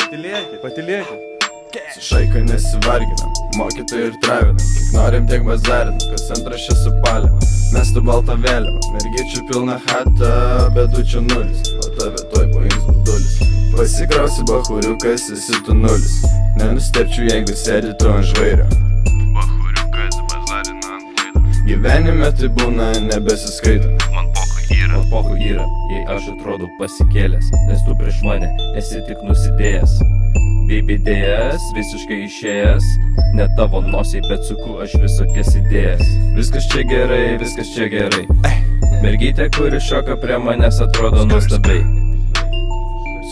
Patylėkit. Su šaika nesivarginam, mokytojai ir travinam, kiek norim tiek bazarinam, kas antrašė su paliava. Mes tu baltą vėliavą, mergyčių pilna chata, bedučio nulis, o tave tuoj paims budulis. Pasikrausi bachuriukas, esi tu nulis, nenustepčiau jeigu sėdi tu ant žvairio. Bachuriukas bazarina ant laido. Gyvenime tai būna nebesiskaito. Man pochu yra, jei aš atrodau pasikėlęs, nes tu prieš mane esi tik nusidėjęs. BBDS visiškai išėjęs, ne tavo nosiai, bet suku aš visokias idėjas. Viskas čia gerai. Mergytė, kuri šoka prie manęs, atrodo nuostabiai.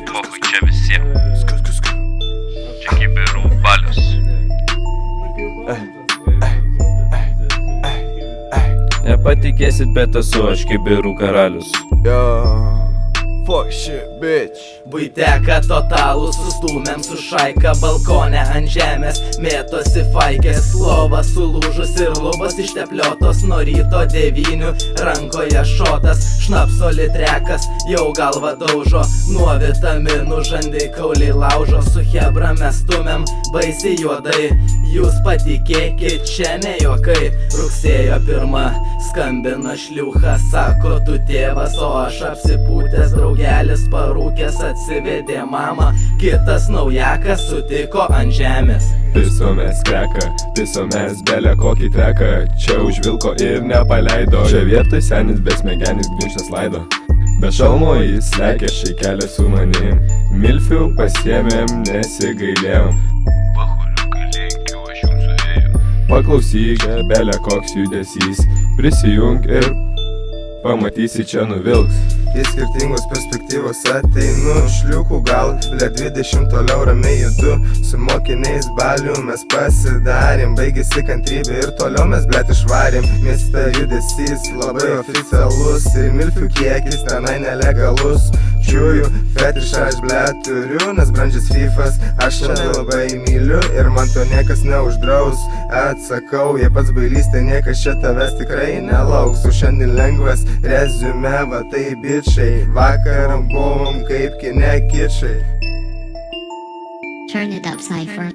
pochu čia visiems. Čia kibirų balius. Nepatikėsit, bet esu aš kibirų karalius. Yo, fuck shit, bitch. Buiteka totalų, sustūmėm su šaika, balkone ant žemės mėtosi faikės, lova sulūžus ir lubos ištepliotos, nuo ryto 9 rankoje šotas, šnapso litrekas jau galva daužo, nuo vitaminų žandai kauliai laužo, su hebra mes stumėm baisiai juodai, jūs patikėkit, čia ne juokai. Rugsėjo 1 skambina šliucha, sako tu tėvas, o aš apsipūtęs draugelis parūkęs atsivedė mamą, kitas naujakas sutiko ant žemės. Pisomės kreka, pisomės belė kokį treką, čia užvilko ir nepaleido, čia vietoj senis besmegenis gniužtas laido. Be šalmo jis lekia šeikelę su manim, milfių pasiėmėm, nesigailėjom. Bachuriukai linkiu aš jums suėjo. Paklausyk, belė koks judesys, prisijung ir pamatysi čia nuvilks. Į skirtingos perspektyvos ateinu, šliukų gal, ble 20 toliau ramiai judu, su mokiniais balių mes pasidarėm, baigėsi kantrybė ir toliau mes blet išvarėm. Mieste judesys labai oficialus ir milfių kiekis tenai nelegalus. Čiuju, fetišą aš blet turiu, nes brandžias fifas aš čia labai myliu ir man to niekas neuždraus. Atsakau, jei pats bailys, tai niekas čia tavęs tikrai nelauks. O šiandien lengvas reziume, va tai bičiai, vakar buvom kaip kine kičai. Turn it up, Cypher.